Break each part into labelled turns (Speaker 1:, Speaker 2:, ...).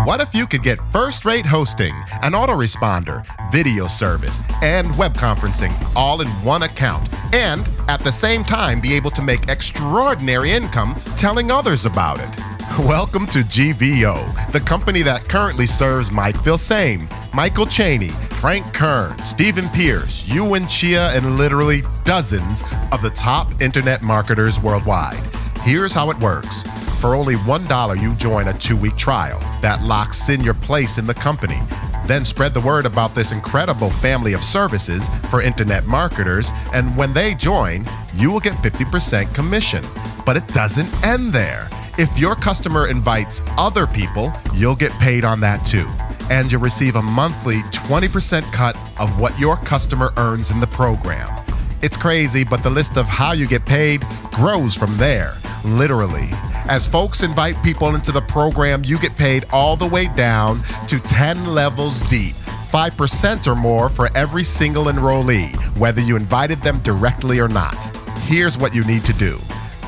Speaker 1: What if you could get first-rate hosting, an autoresponder, video service, and web conferencing all in one account, and at the same time be able to make extraordinary income telling others about it? Welcome to GVO, the company that currently serves Mike Filsaime, Michael Cheney, Frank Kern, Stephen Pierce, Yuan Chia, and literally dozens of the top internet marketers worldwide. Here's how it works. For only $1, you join a 2-week trial that locks in your place in the company. Then spread the word about this incredible family of services for internet marketers, and when they join, you will get 50% commission. But it doesn't end there. If your customer invites other people, you'll get paid on that too. And you'll receive a monthly 20% cut of what your customer earns in the program. It's crazy, but the list of how you get paid grows from there, literally. As folks invite people into the program, you get paid all the way down to 10 levels deep, 5% or more for every single enrollee, whether you invited them directly or not. Here's what you need to do.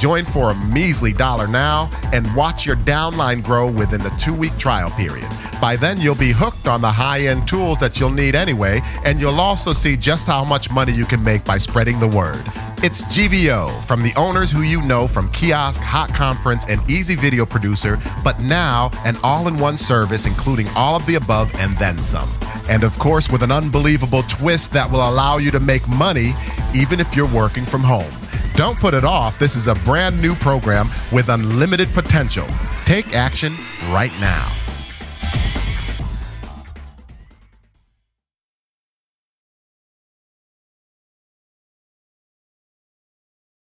Speaker 1: Join for a measly $1 now and watch your downline grow within the 2-week trial period. By then, you'll be hooked on the high-end tools that you'll need anyway, and you'll also see just how much money you can make by spreading the word. It's GVO, from the owners who you know from Kiosk, Hot Conference, and Easy Video Producer, but now an all-in-one service including all of the above and then some. And of course, with an unbelievable twist that will allow you to make money even if you're working from home. Don't put it off. This is a brand new program with unlimited potential. Take action right now.